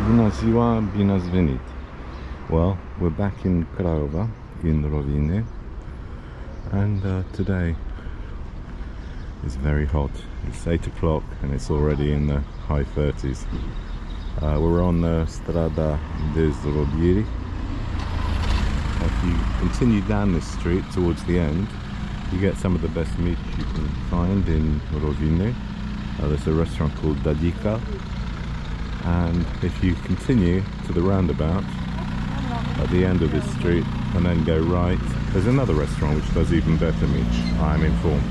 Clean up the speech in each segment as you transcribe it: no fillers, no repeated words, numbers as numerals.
Bună ziua, bine ați venit. Well, we're back in Craiova, in Rovine, and today is very hot. It's 8 o'clock and it's already in the high 30s. We're on the Strada des Rovine. If you continue down this street towards the end, you get some of the best meat you can find in Rovine. There's a restaurant called Dadica, and if you continue to the roundabout at the end of this street and then go right, there's another restaurant which does even better meat, I'm informed.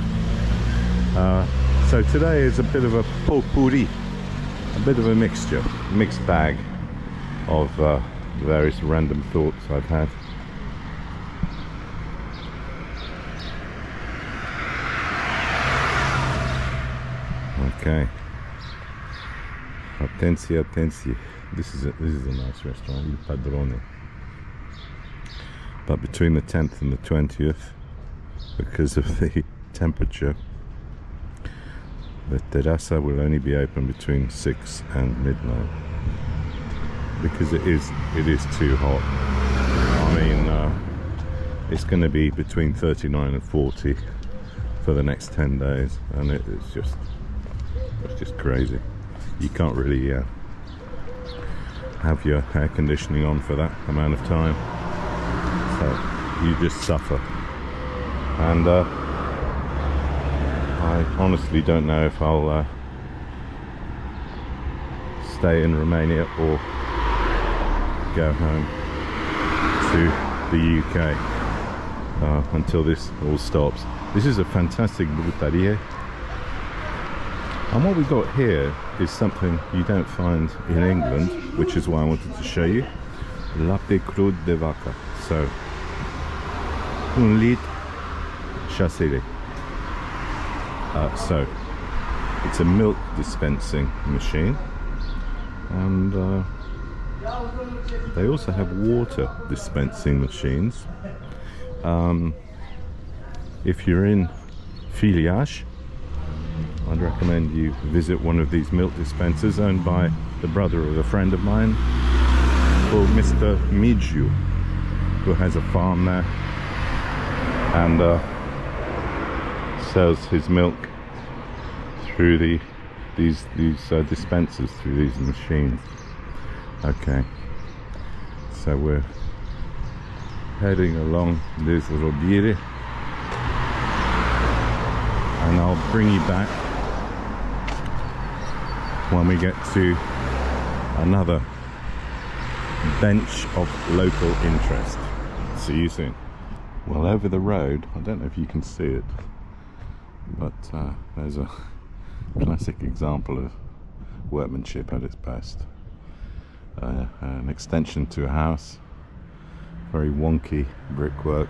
So today is a bit of a potpourri, a bit of a mixed bag of various random thoughts I've had. Okay. Attenzie. This is a nice restaurant, Il Padrone. But between the 10th and the 20th, because of the temperature, the terraza will only be open between 6 and midnight, because it is too hot. I mean, it's going to be between 39 and 40 for the next 10 days, and it's just crazy. You can't really have your air conditioning on for that amount of time, so you just suffer. And I honestly don't know if I'll stay in Romania or go home to the UK until this all stops. This is a fantastic brutterie. And what we got here is something you don't find in England, which is why I wanted to show you. Lapte crud de vaca. So, un lit chasserie. So, it's a milk dispensing machine, and they also have water dispensing machines. If you're in Filiaș, I'd recommend you visit one of these milk dispensers, owned by the brother of a friend of mine called Mr. Mijiu, who has a farm there and sells his milk through these dispensers, through these machines. Okay, so we're heading along this Rovine, and I'll bring you back when we get to another bench of local interest. See you soon. Well, over the road, I don't know if you can see it, but there's a classic example of workmanship at its best. An extension to a house, very wonky brickwork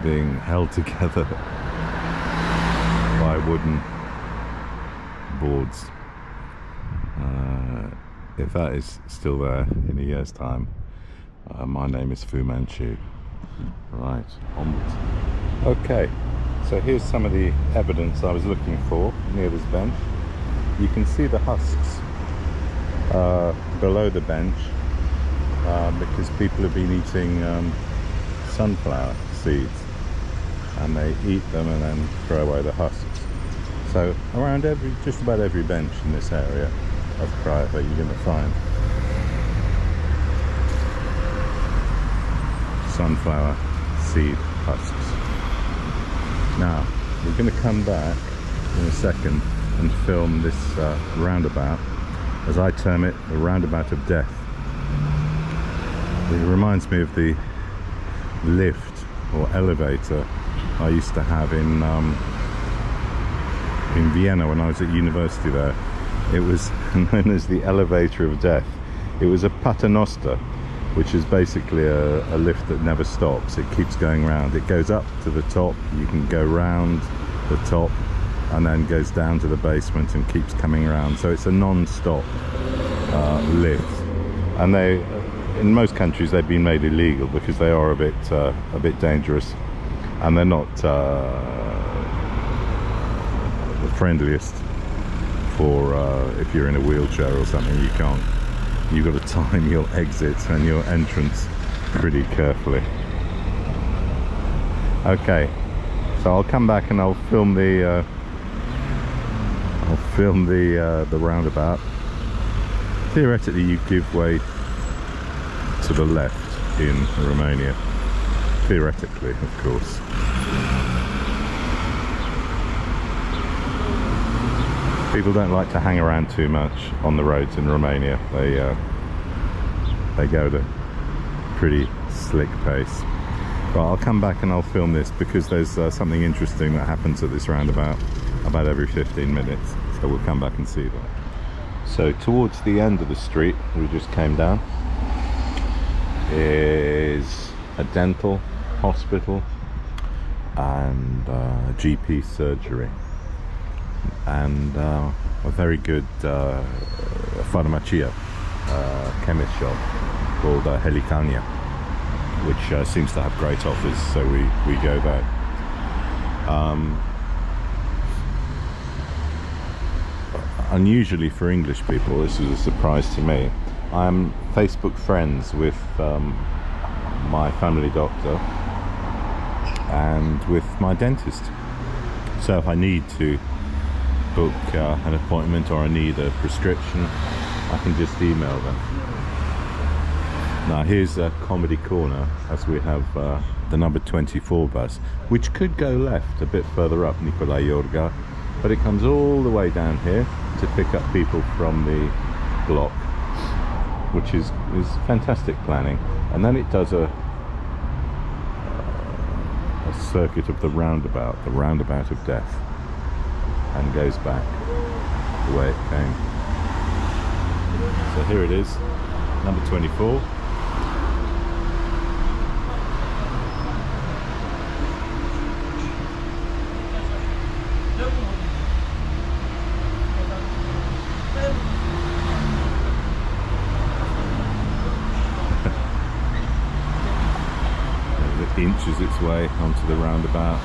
being held together by wooden boards. If that is still there in a year's time, my name is Fu Manchu. Right, onwards. Okay, so here's some of the evidence I was looking for near this bench. You can see the husks below the bench because people have been eating sunflower seeds, and they eat them and then throw away the husks. So around just about every bench in this area of Craiova, you're going to find sunflower seed husks. Now we're going to come back in a second and film this roundabout, as I term it, the roundabout of death. It reminds me of the lift or elevator I used to have in Vienna when I was at university there. It was known as the elevator of death. It was a paternoster, which is basically a lift that never stops. It keeps going round. It goes up to the top, you can go round the top, and then goes down to the basement and keeps coming around. So it's a non-stop lift. And they, in most countries, they've been made illegal because they are a bit dangerous, and they're not the friendliest for if you're in a wheelchair or something. You can't you've got to time your exits and your entrance pretty carefully. Okay, so I'll come back and I'll film the roundabout. Theoretically, you give way to the left in Romania. Theoretically, of course. People don't like to hang around too much on the roads in Romania. They go at a pretty slick pace. But I'll come back and I'll film this because there's something interesting that happens at this roundabout about every 15 minutes. So we'll come back and see that. So towards the end of the street we just came down is a dental hospital and GP surgery and a very good pharmacia chemist shop called Helicania, which seems to have great offers, so we go there. Unusually for English people, this was a surprise to me. I'm Facebook friends with my family doctor and with my dentist. So if I need to book an appointment or I need a prescription, I can just email them. Now here's a comedy corner as we have the number 24 bus, which could go left a bit further up Nicolae Iorga, but it comes all the way down here to pick up people from the block, which is fantastic planning. And then it does a circuit of the roundabout of death, and goes back the way it came. So here it is, number 24. Inches its way onto the roundabout.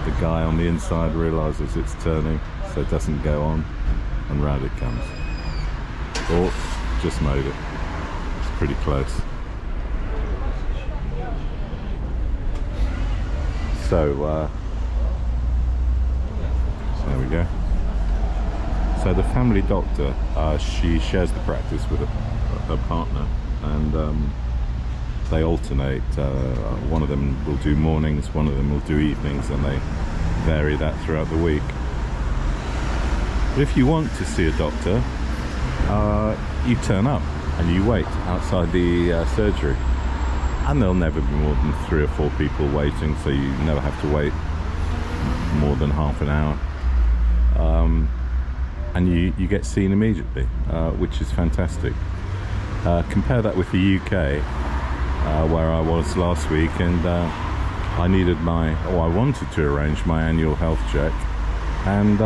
The guy on the inside realizes it's turning, so it doesn't go on, and round it comes. Oh, just made it. It's pretty close. So there we go. So the family doctor, she shares the practice with her partner, and they alternate. One of them will do mornings, one of them will do evenings, and they vary that throughout the week. But if you want to see a doctor, you turn up and you wait outside the surgery, and there'll never be more than 3 or 4 people waiting, so you never have to wait more than half an hour, and you get seen immediately, which is fantastic. Compare that with the UK, where I was last week, and I wanted to arrange my annual health check, and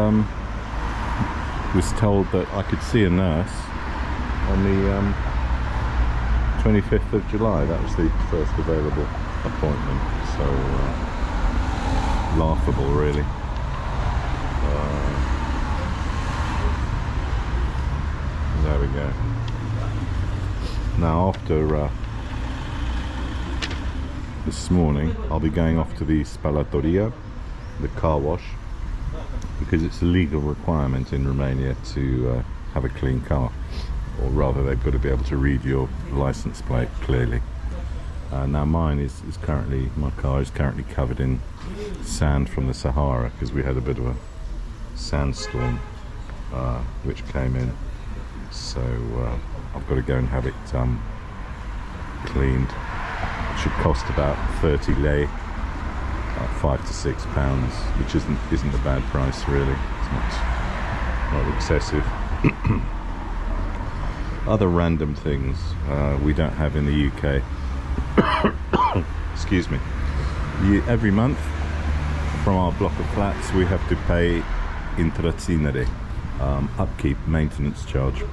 was told that I could see a nurse on the 25th of July. That was the first available appointment, so laughable really. There we go. Now after this morning I'll be going off to the spalatoria, the car wash, because it's a legal requirement in Romania to have a clean car, or rather they've got to be able to read your license plate clearly. Now mine is currently, my car is currently covered in sand from the Sahara, because we had a bit of a sandstorm which came in, so I've got to go and have it cleaned. It should cost about 30 lei, £5 to £6, which isn't a bad price really. It's not excessive. Other random things we don't have in the UK. Excuse me. Every month from our block of flats we have to pay intrattenere, upkeep, maintenance charge,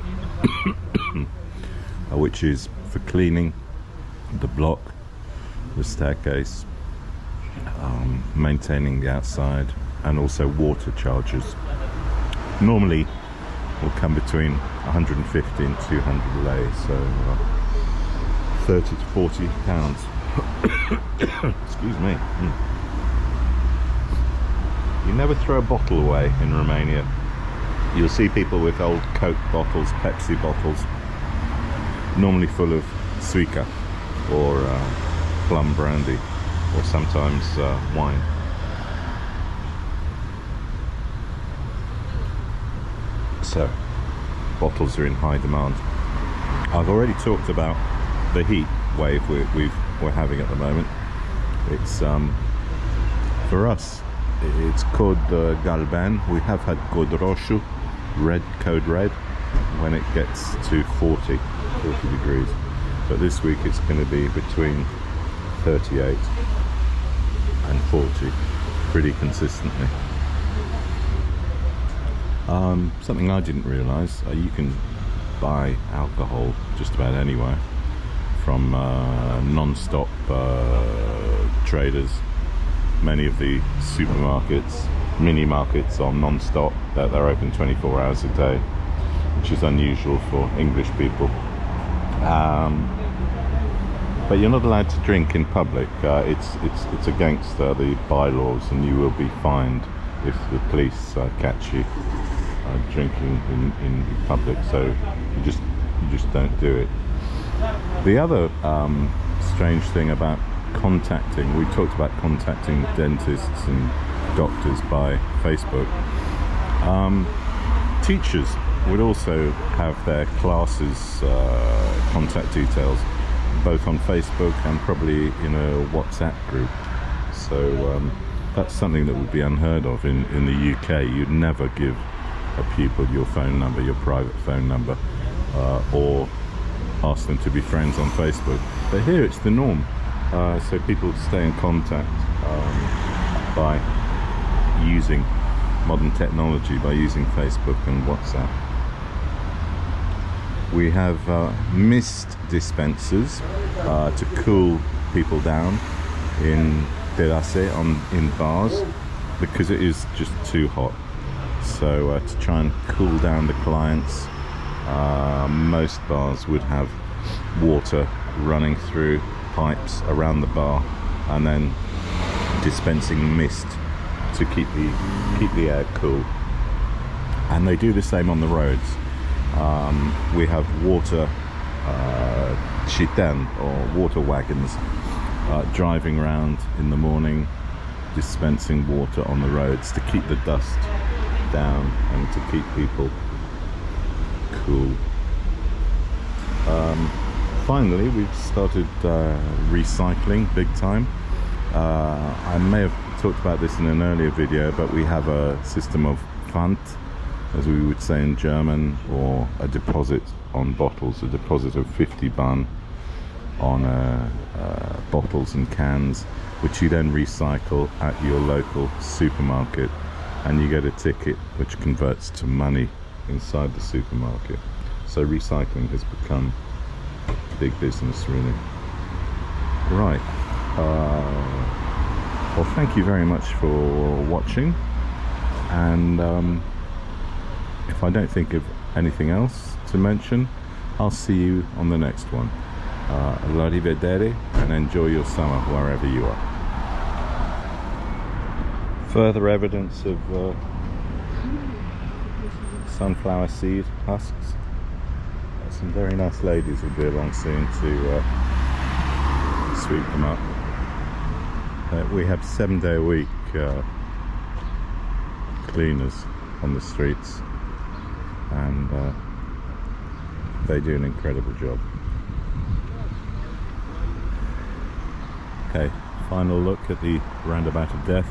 which is for cleaning the block, the staircase, maintaining the outside, and also water charges. Normally will come between 150 and 200 lei, so 30 to 40 pounds. Excuse me. You never throw a bottle away in Romania. You'll see people with old Coke bottles, Pepsi bottles, normally full of suica or plum brandy, or sometimes wine. So bottles are in high demand. I've already talked about the heat wave we're having at the moment. It's for us it's called galben. We have had code roșu, code red, when it gets to 40 degrees, but this week it's going to be between 38 and 40 pretty consistently. Something I didn't realise, you can buy alcohol just about anywhere from non-stop traders. Many of the supermarkets, mini markets are non-stop, they're open 24 hours a day, which is unusual for English people. But you're not allowed to drink in public. It's against the bylaws, and you will be fined if the police catch you drinking in public. So you just don't do it. The other strange thing about contacting, we talked about contacting dentists and doctors by Facebook. Teachers would also have their classes contact details both on Facebook and probably in a WhatsApp group. So that's something that would be unheard of in the UK. You'd never give a pupil your phone number, your private phone number, or ask them to be friends on Facebook. But here it's the norm. So people stay in contact by using modern technology, by using Facebook and WhatsApp. We have mist dispensers to cool people down in terrasse, in bars, because it is just too hot. So to try and cool down the clients, most bars would have water running through pipes around the bar and then dispensing mist to keep the air cool. And they do the same on the roads. We have water chitan, or water wagons, driving around in the morning dispensing water on the roads to keep the dust down and to keep people cool. Finally, we've started recycling big time. I may have talked about this in an earlier video, but we have a system of Pfand, as we would say in German, or a deposit on bottles, a deposit of 50 bun on bottles and cans, which you then recycle at your local supermarket, and you get a ticket which converts to money inside the supermarket. So recycling has become big business, really. Right. Well, thank you very much for watching, and if I don't think of anything else to mention, I'll see you on the next one. Arrivederci, and enjoy your summer wherever you are. Further evidence of sunflower seed husks. Some very nice ladies will be along soon to sweep them up. We have 7-day-a-week cleaners on the streets, and they do an incredible job. Okay, final look at the roundabout of death.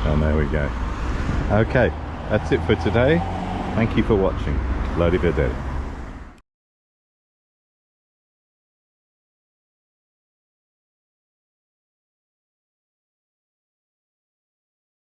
And there we go. Okay, that's it for today. Thank you for watching. Arrivederci.